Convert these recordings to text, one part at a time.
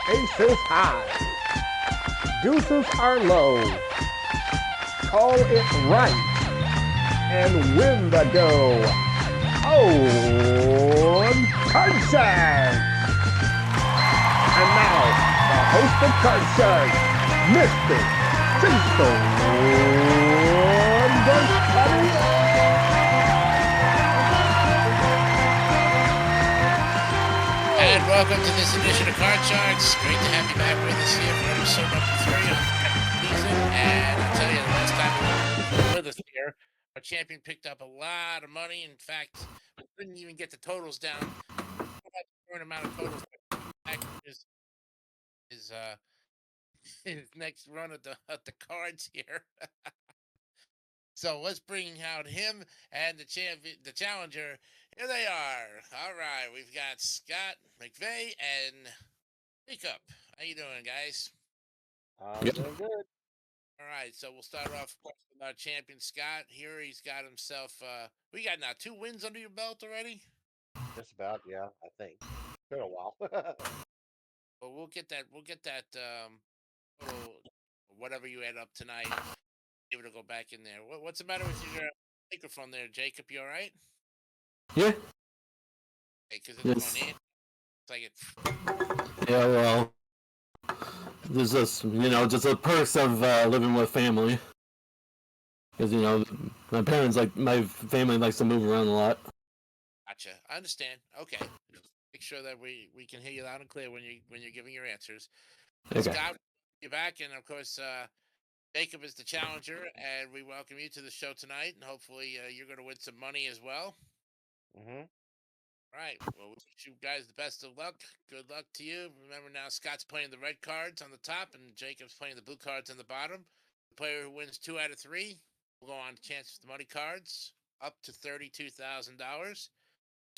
Aces high. Deuces are low. Call it right and win the dough. On Card Shark. And now, the host of Card Shark, Mr. Jason Garcia. And welcome to this edition of Card Sharks. Great to have you back with us here for episode number 3 of the season. And I'll tell you, the last time you were with us here, our champion picked up a lot of money. In fact, we couldn't even get the totals down. The amount of totals is his his next run at the cards here. So let's bring out him and the challenger. Here they are. All right, we've got Scott McVeigh and Jacob. How you doing, guys? Doing good. All right, so we'll start off with our champion Scott. Here he's got himself. We got now 2 wins under your belt already. Just about, yeah. I think it's been a while. Well, we'll get that. Total, whatever you add up tonight. Able to go back in there. What's the matter with your microphone there, Jacob? You all right? Yeah. Because it's going in. It's like it. Yeah, well, there's just, just a perks of living with family. Because, my family likes to move around a lot. Gotcha. I understand. Okay. Make sure that we can hear you loud and clear when you're giving your answers. Okay. Scott, you're back, and of course, Jacob is the challenger, and we welcome you to the show tonight, and hopefully you're going to win some money as well. Mm-hmm. All right. Well, we wish you guys the best of luck. Good luck to you. Remember now, Scott's playing the red cards on the top, and Jacob's playing the blue cards on the bottom. The player who wins 2 out of 3 will go on to chance the money cards up to $32,000. First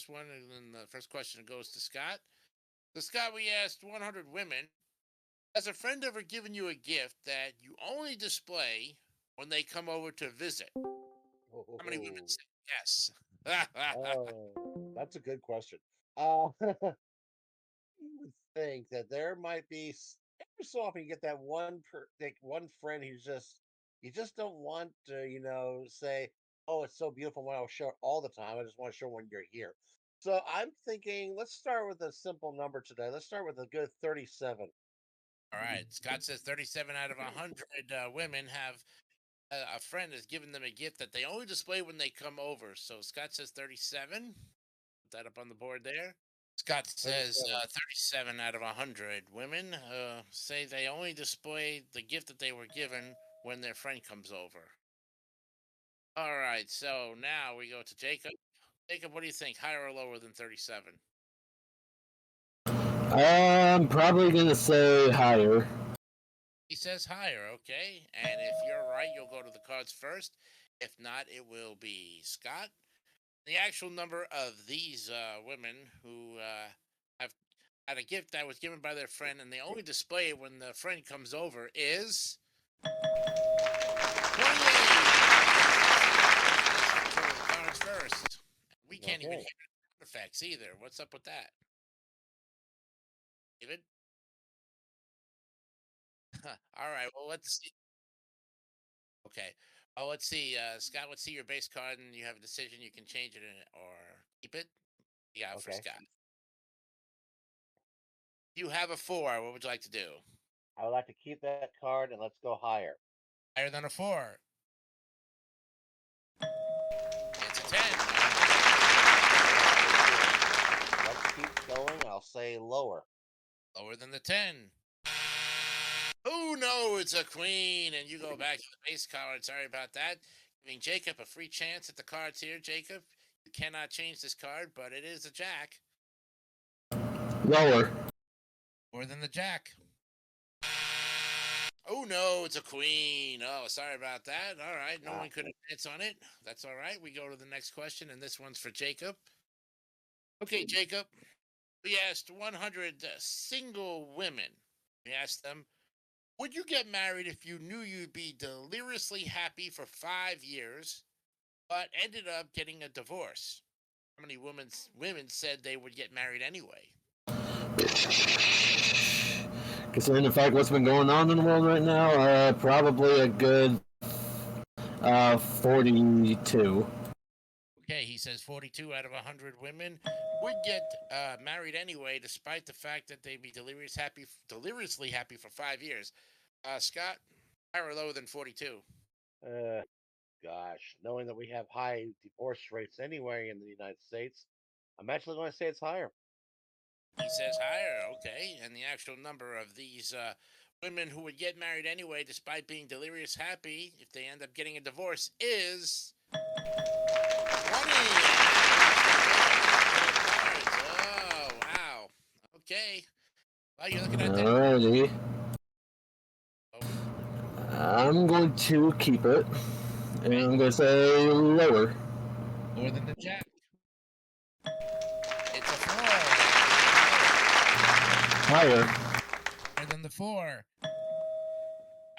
one, and then the first question goes to Scott. So, Scott, we asked 100 women, has a friend ever given you a gift that you only display when they come over to visit? How many women say yes? Oh, that's a good question. You would think that there might be every so often you get that one friend who's you just don't want to say, oh, it's so beautiful when I'll show it all the time. I just want to show when you're here. So I'm thinking, let's start with a simple number today. Let's start with a good 37. All right. Scott says 37 out of 100 women have a friend has given them a gift that they only display when they come over. So Scott says 37. Put that up on the board there. Scott says 37 out of 100 women say they only display the gift that they were given when their friend comes over. All right. So now we go to Jacob. Jacob, what do you think? Higher or lower than 37? I'm probably going to say higher. He says higher, okay. And if you're right, you'll go to the cards first. If not, it will be Scott. The actual number of these women who have had a gift that was given by their friend and they only display it when the friend comes over is 28. Cards first. We can't even hear the effects either. What's up with that? David? All right. Well, let's see. Okay. Oh, let's see. Scott, let's see your base card, and you have a decision. You can change it or keep it. Yeah, for Scott. You have a 4. What would you like to do? I would like to keep that card, and let's go higher. Higher than a 4. It's a 10. Let's keep going. I'll say lower. Lower than the 10. Oh, no, it's a queen. And you go back to the base card. Sorry about that. Giving Jacob a free chance at the cards here. Jacob, you cannot change this card, but it is a jack. Lower. More than the jack. Oh, no, it's a queen. Oh, sorry about that. All right. No one could advance on it. That's all right. We go to the next question, and this one's for Jacob. Okay, Jacob. We asked 100 single women. We asked them, would you get married if you knew you'd be deliriously happy for 5 years, but ended up getting a divorce? How many women said they would get married anyway? Considering the fact what's been going on in the world right now, probably a good 42. Okay, he says 42 out of 100 women would get married anyway, despite the fact that they'd be deliriously happy for 5 years. Scott, higher or lower than 42? Gosh, knowing that we have high divorce rates anyway in the United States, I'm actually going to say it's higher. He says higher, okay. And the actual number of these women who would get married anyway, despite being delirious happy, if they end up getting a divorce, is 20. Oh, wow. Okay. Well, you're looking at that. Alrighty. I'm going to keep it. And I'm going to say lower. More than the jack. It's a 4. Higher. Higher than the 4.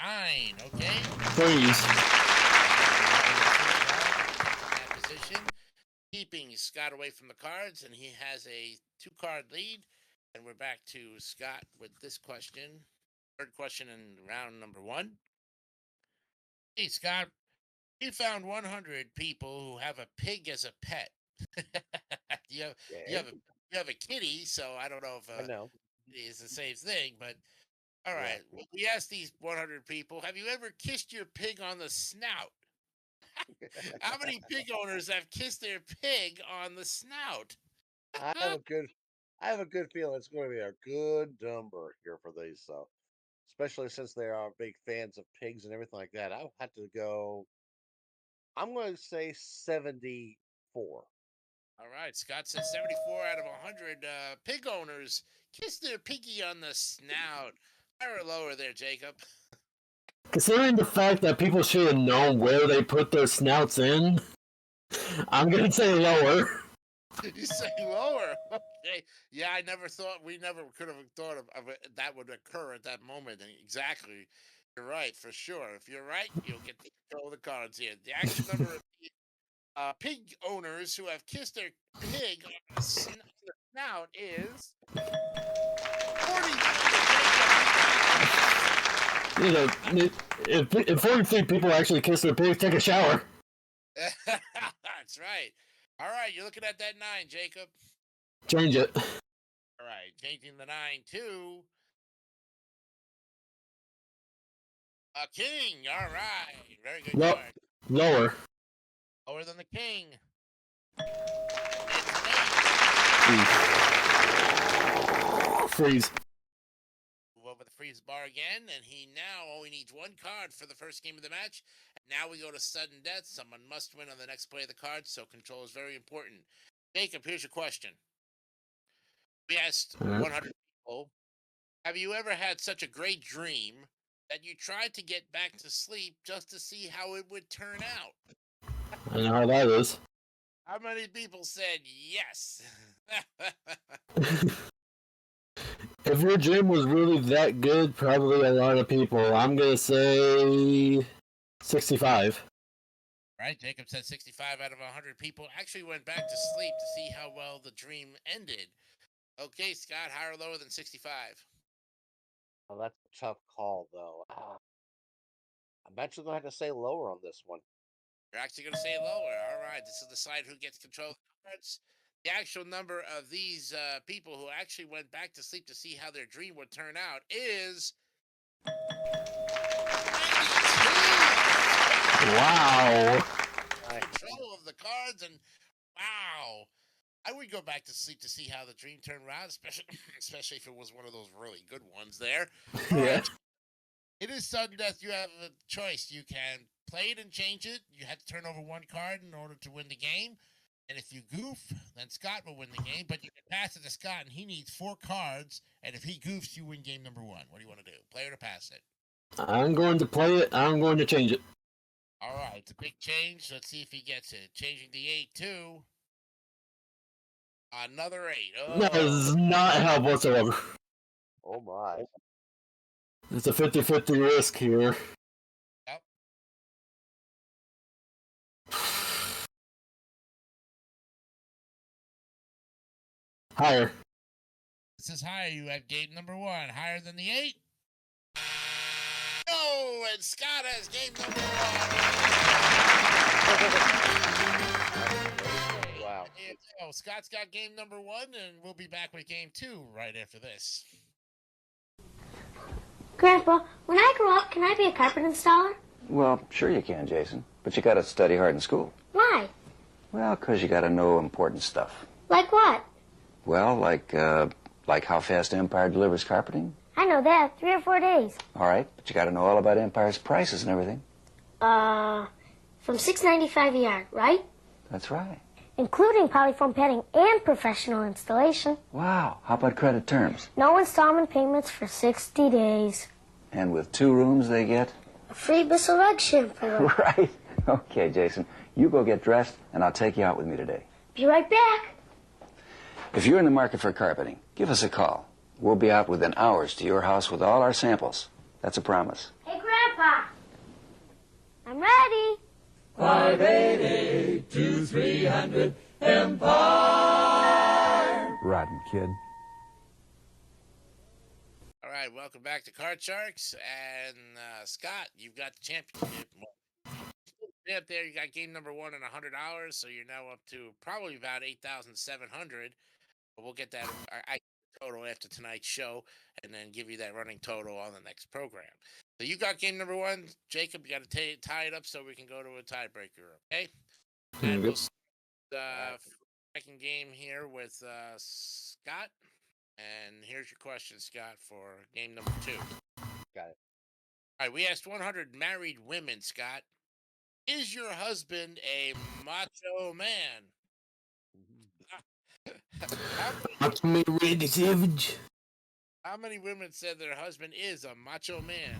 9, okay? Freeze. That position. Keeping Scott away from the cards, and he has a 2-card lead. And we're back to Scott with this question. Third question in round number 1. Hey, Scott, you found 100 people who have a pig as a pet. you have a kitty, so I don't know if I know. it's the same thing, but all right. Yeah. We asked these 100 people, have you ever kissed your pig on the snout? How many pig owners have kissed their pig on the snout? I have a good feeling it's going to be a good number here for these, so especially since they are big fans of pigs and everything like that. I'll have to go. I'm going to say 74. All right, Scott says 74 out of 100 pig owners kiss their piggy on the snout. Higher or lower there, Jacob? Considering the fact that people should have known where they put their snouts in, I'm going to say lower. You say lower. Okay. Yeah, we never could have thought of it, that would occur at that moment. And exactly. You're right, for sure. If you're right, you'll get to control the cards here. The actual number of pig owners who have kissed their pig on the snout is 43. You know, if 43 people actually kiss their pigs, take a shower. That's right. All right, you're looking at that 9, Jacob. Change it. All right, changing the 9 to a king. All right, very good card. Lower. Lower than the king. Freeze. Move over the freeze bar again, and he now only needs 1 card for the first game of the match. Now we go to sudden death. Someone must win on the next play of the card, so control is very important. Jacob, here's your question. We asked 100 people, have you ever had such a great dream that you tried to get back to sleep just to see how it would turn out? I know how that is. How many people said yes? If your dream was really that good, probably a lot of people. I'm going to say 65. Right, Jacob said 65 out of 100 people actually went back to sleep to see how well the dream ended. Okay, Scott, higher or lower than 65? Well, that's a tough call, though. I'm actually going to have to say lower on this one. You're actually going to say lower. All right, this is the side who gets control of the cards. The actual number of these people who actually went back to sleep to see how their dream would turn out is 92. Wow. Control of the cards, and wow. I would go back to sleep to see how the dream turned around, especially if it was one of those really good ones there. All Yeah. right. It is sudden death. You have a choice. You can play it and change it. You have to turn over 1 card in order to win the game. And if you goof, then Scott will win the game. But you can pass it to Scott, and he needs 4 cards. And if he goofs, you win game number 1. What do you want to do? Play it or pass it? I'm going to play it. I'm going to change it. All right. It's a big change. Let's see if he gets it. Changing the 8 to another 8. Oh. That does not help whatsoever. Oh, my. It's a 50-50 risk here. Yep. Higher. This is higher. You have game number 1. Higher than the 8? no! And Scott has game number one. Wow. There you go. Scott's got game number one, and we'll be back with game two right after this. Grandpa, when I grow up, can I be a carpet installer? Well, sure you can, Jason. But you gotta study hard in school. Why? Well, 'cause you gotta know important stuff. Like what? Well, like how fast Empire delivers carpeting. I know that. 3 or 4 days. All right, but you gotta know all about Empire's prices and everything. From $6.95 a yard, right? That's right. Including polyfoam padding and professional installation. Wow. How about credit terms? No installment payments for 60 days. And with 2 rooms, they get? A free Bissell rug shampoo. Right. Okay, Jason. You go get dressed, and I'll take you out with me today. Be right back. If you're in the market for carpeting, give us a call. We'll be out within hours to your house with all our samples. That's a promise. Hey, Grandpa. I'm ready. 588-2300 Empire. Rotten kid. All right, welcome back to Card Sharks. And Scott, you've got the championship. Up there, you got game number one and $100, so you're now up to probably about 8,700. But we'll get that total after tonight's show, and then give you that running total on the next program. So you got game number one, Jacob. You got to tie it up so we can go to a tiebreaker. Okay. And we'll start second game here with Scott. And here's your question, Scott, for game number two. Got it. All right, we asked 100 married women, Scott. Is your husband a macho man? How many women said their husband is a macho man?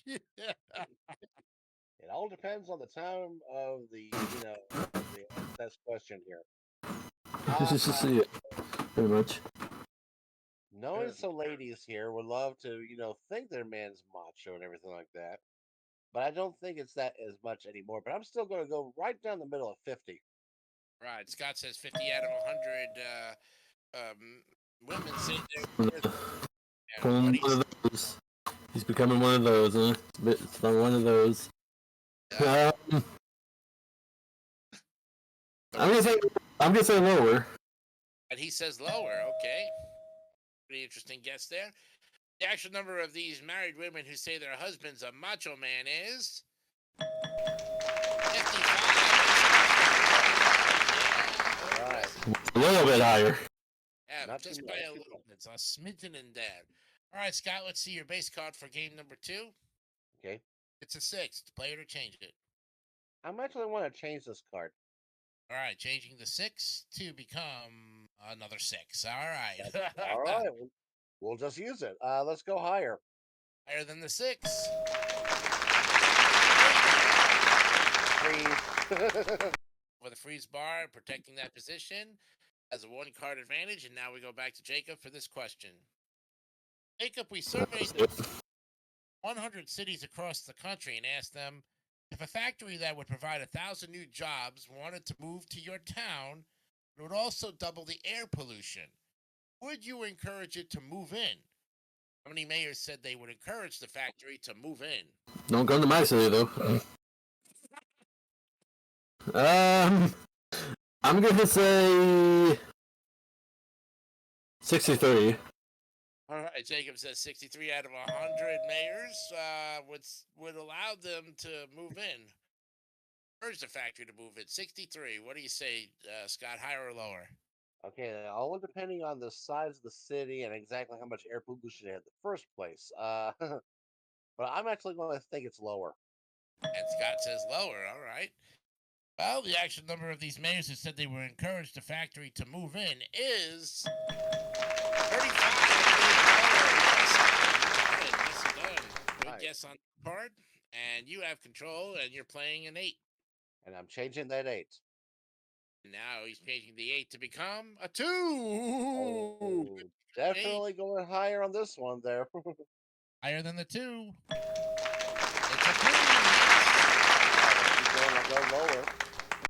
It all depends on the time of the that's question here. Yeah, pretty much. Knowing some ladies here would love to, think their man's macho and everything like that. But I don't think it's that as much anymore. But I'm still going to go right down the middle of 50. Right. Scott says 50 out of 100 women say they're One of those. He's becoming one of those, huh? It's not one of those. I'm gonna say lower. And he says lower. Okay. Pretty interesting guess there. The actual number of these married women who say their husband's a macho man is 55. All right. A little bit higher. Yeah, Not just too by much. a little. It's a smidgen and down. All right, Scott, let's see your base card for game number two. Okay. It's a 6. Play it or change it. I'm actually want to change this card. All right, changing the 6 to become another 6. All right. All right. We'll just use it. Let's go higher. Higher than the 6. Freeze. With a freeze bar, protecting that position as a 1-card advantage. And now we go back to Jacob for this question. Jacob, we surveyed 100 cities across the country and asked them if a factory that would provide 1,000 new jobs wanted to move to your town, it would also double the air pollution. Would you encourage it to move in? How many mayors said they would encourage the factory to move in? Don't come to my city though. I'm gonna say 60-30. All right, Jacob says 63 out of 100 mayors would allow them to move in. Urge the factory to move in. 63. What do you say, Scott? Higher or lower? Okay, all depending on the size of the city and exactly how much air pollution it had in the first place. But I'm actually going to think it's lower. And Scott says lower. All right. Well, the actual number of these mayors who said they were encouraged the factory to move in is 35. Nicely done. Good Nice. guess on the part. And you have control, and you're playing an 8. And I'm changing that 8. Now he's changing the 8 to become a 2. Oh, definitely going higher on this one there. Higher than the 2. It's a I'll go lower. 3.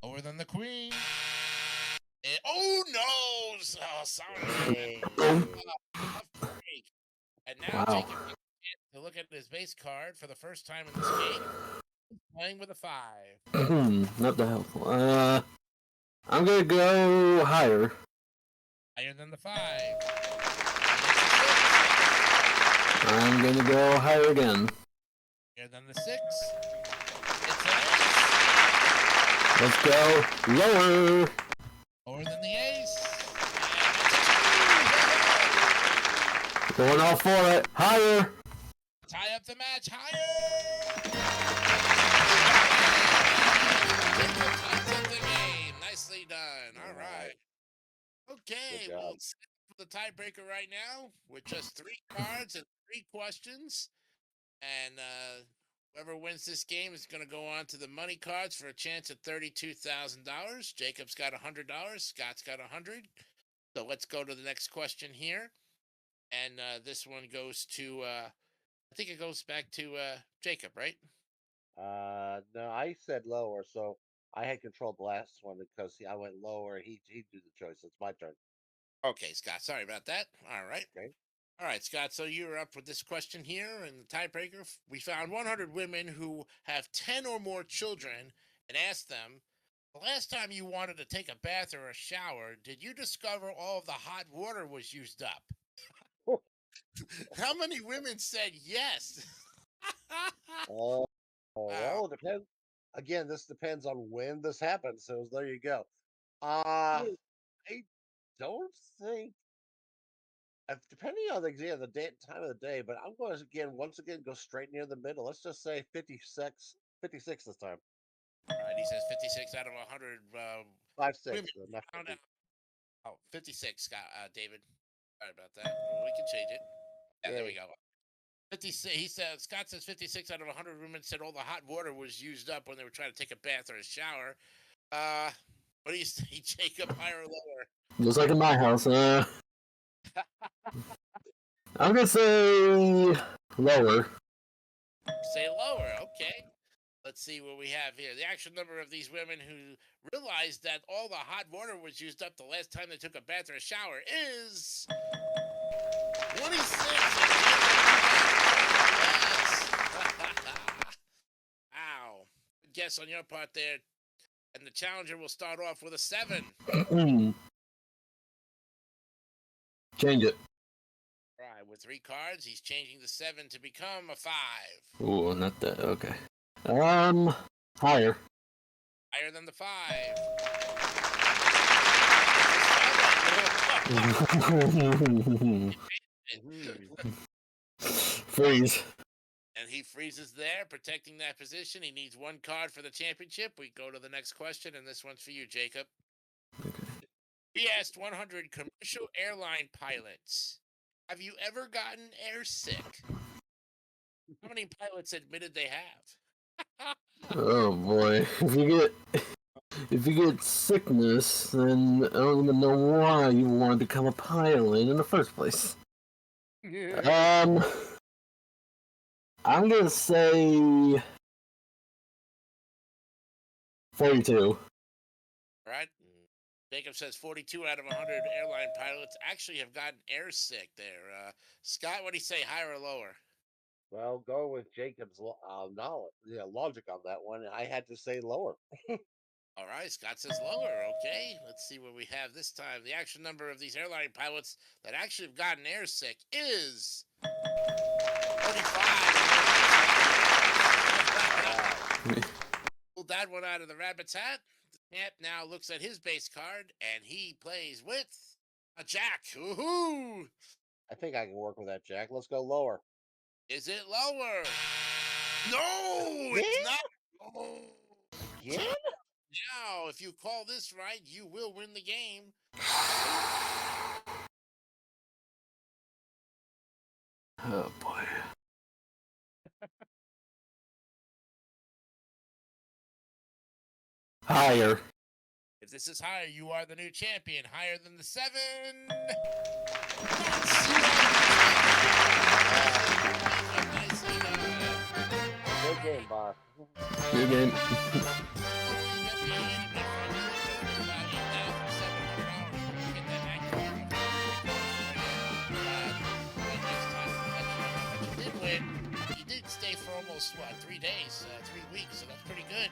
Lower than the queen. Oh no! Oh, sorry. Hey. And now Wow. Jacob gets to a look at his base card for the first time in this game. Playing with a 5. Not that helpful. I'm gonna go higher. Higher than the 5. I'm gonna go higher again. Higher than the 6. It's an ace. Let's go lower. Lower than the ace. Going all for it. Higher. Tie up the match. Higher. Ties up the game. Nicely done. All right. Okay, Good job. we'll set for the tiebreaker right now with just 3 cards and 3 questions. And whoever wins this game is going to go on to the money cards for a chance at $32,000. Jacob's got $100. Scott's got $100. So let's go to the next question here. And this one goes to, I think it goes back to Jacob, right? No, I said lower, so I had controlled the last one because I went lower. He did the choice. It's my turn. Okay, Scott. Sorry about that. All right. Okay. All right, Scott. So you're up with this question here in the tiebreaker. We found 100 women who have 10 or more children and asked them, the last time you wanted to take a bath or a shower, did you discover all of the hot water was used up? How many women said yes? Oh, well, it depends. Again, this depends on when this happens. So there you go. I don't think, depending on the day, time of the day, but I'm going to once again go straight near the middle. Let's just say 56 this time. All right, he says 56 out of 100. 5 6. Women Not found 50. out. Oh, 56, Scott, David. Sorry about that. Well, we can change it. Yeah, there we go. 56. He says Scott says 56 out of 100 women said all the hot water was used up when they were trying to take a bath or a shower. What do you say, Jacob? Higher or lower? Just like in my house. I'm gonna say lower. Say lower. Okay. Let's see what we have here. The actual number of these women who realized that all the hot water was used up the last time they took a bath or a shower is 26. Wow. Good guess on your part there. And the challenger will start off with a 7. Change it. All right, with 3 cards, he's changing the 7 to become a 5. Ooh, not that. Okay. Higher. Higher than the 5. Freeze. And he freezes there, protecting that position. He needs 1 card for the championship. We go to the next question, and this one's for you, Jacob. Okay. He asked 100 commercial airline pilots, have you ever gotten airsick? How many pilots admitted they have? Oh boy. If you get sickness, then I don't even know why you wanted to become a pilot in the first place. I'm gonna say 42. Right? Jacob says 42 out of 100 airline pilots actually have gotten airsick there. Scott, what do you say, higher or lower? Well, go with Jacob's knowledge, logic on that one. I had to say lower. All right, Scott says lower. Okay, let's see what we have this time. The actual number of these airline pilots that actually have gotten airsick is 45. Pulled that one out of the rabbit's hat. The champ now looks at his base card, and he plays with a jack. Woohoo! I think I can work with that, Jack. Let's go lower. Is it lower? No, it's not. Oh. Yeah? Now, if you call this right, you will win the game. Oh boy. Higher. If this is higher, you are the new champion. Higher than the 7. Good game, boss. Good game. almost 3 days, 3 weeks, so that's pretty good.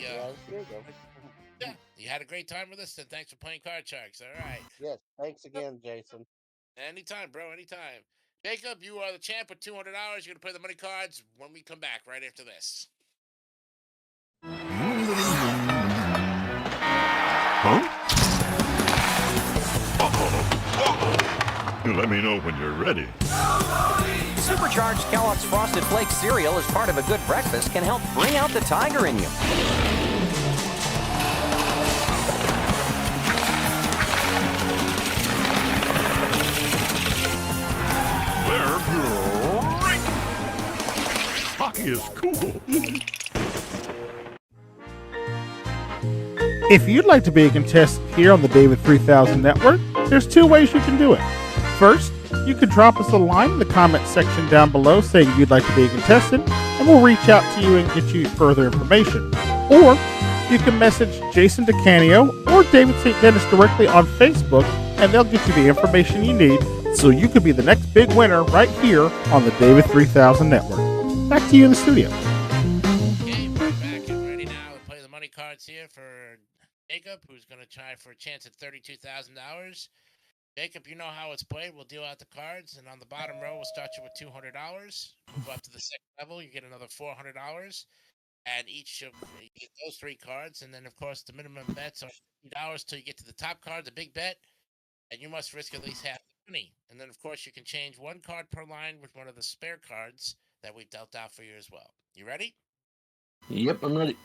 Yeah, there you go. Yeah, you had a great time with us, and thanks for playing Card Sharks. All right, Yes, thanks again, Jason. anytime, bro, anytime. Jacob, you are the champ with $200. You're gonna play the money cards when we come back right after this. Huh? Let me know when you're ready. Supercharged Kellogg's Frosted Flakes cereal as part of a good breakfast can help bring out the tiger in you. They're great. Hockey is cool. If you'd like to be a contestant here on the David 3000 Network, there's 2 ways you can do it. First, you can drop us a line in the comment section down below saying you'd like to be a contestant, and we'll reach out to you and get you further information. Or you can message Jason DeCanio or David St. Dennis directly on Facebook, and they'll get you the information you need so you could be the next big winner right here on the David 3000 Network. Back to you in the studio. Okay, we're back and ready now to play the money cards here for Jacob, who's going to try for a chance at $32,000. Jacob, you know how it's played. We'll deal out the cards, and on the bottom row, we'll start you with $200. Move up to the second level, you get another $400, and each of you get those 3 cards, and then, of course, the minimum bets are $50 till you get to the top card, the big bet, and you must risk at least half the money. And then, of course, you can change 1 card per line with one of the spare cards that we've dealt out for you as well. You ready? Yep, I'm ready.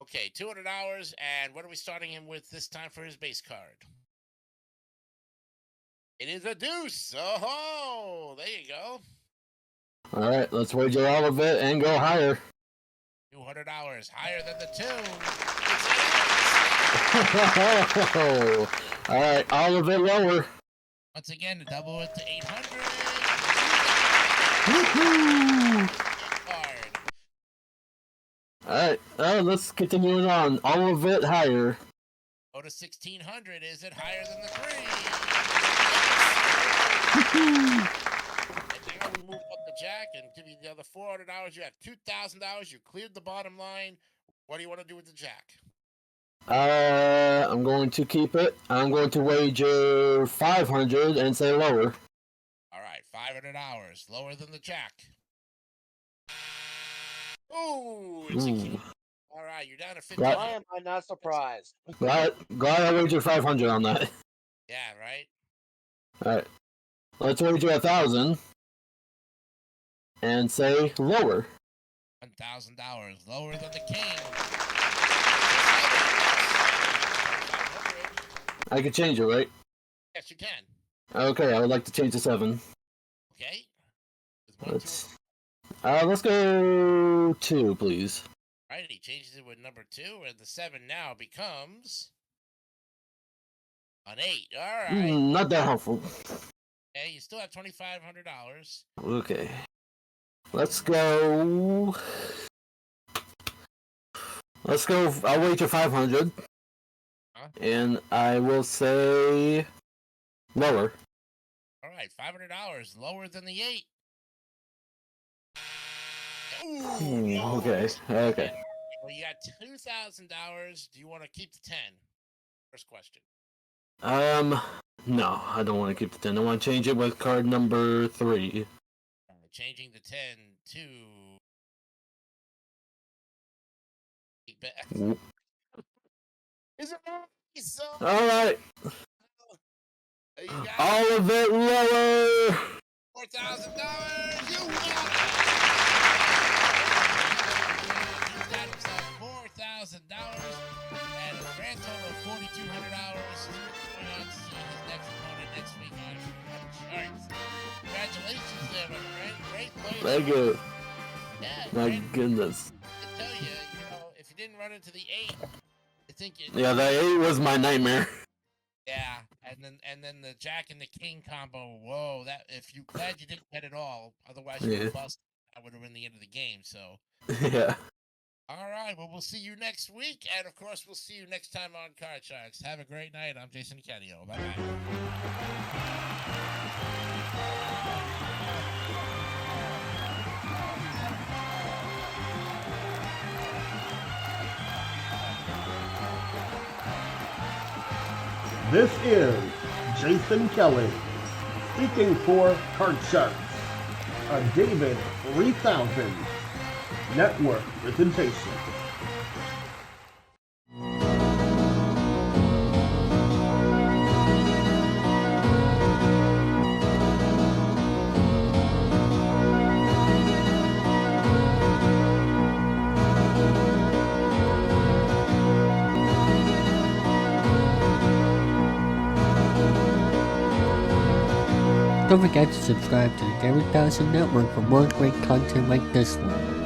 Okay, $200, and what are we starting him with this time for his base card? It is a deuce. Oh, there you go. All right, let's wager all of it and go higher. $200, higher than the 2. All right, all of it lower. Once again, to double it to 800. Woohoo! Card. All right, let's continue on. All of it higher. Go to 1,600. Is it higher than the 3? And now we move up the jack and give you the other $400. You have $2,000. You cleared the bottom line. What do you want to do with the jack? I'm going to keep it. I'm going to wager 500 and say lower. All right, $500. Lower than the jack. Ooh, it's a king. All right, you're down to 50. Right. Why am I not surprised? Glad I wagered 500 on that. Yeah, right? All right. Let's wager 1,000 and say lower. $1,000. Lower than the king. I can change it, right? Yes, you can. Okay, I would like to change to 7. Okay. There's one, Let's go 2, please. All right, he changes it with number 2, and the 7 now becomes an 8. All right. Not that helpful. Okay, you still have $2,500. Okay. Let's go. I'll wager 500. Huh? And I will say lower. All right, $500. Lower than the 8. Ooh, Okay. Okay. Well, you got $2,000. Do you want to keep the 10? First question. No, I don't want to keep the 10. I want to change it with card number 3. Changing the 10 to big bet. Is it so? All right. You got All of it lower. $4,000. You got himself $4,000 and a grand total of $4,200. Going on to see his next opponent next week on Charts. Congratulations, there, my friend. Great play. Thank you. Yeah, My great. goodness. I tell you, if you didn't run into the 8, I think it. Yeah, the 8 was my nightmare. Yeah, and then the Jack and the King combo. Whoa, that if you glad you didn't bet at all, otherwise you would bust. That would have been the end of the game. So. Yeah. All right. Well, we'll see you next week, and of course, we'll see you next time on Card Sharks. Have a great night. I'm Jason DeCanio. Bye bye. This is Jason Kelly speaking for Card Sharks, a David 3000 network presentation. Don't forget to subscribe to the David 3000 Network for more great content like this one.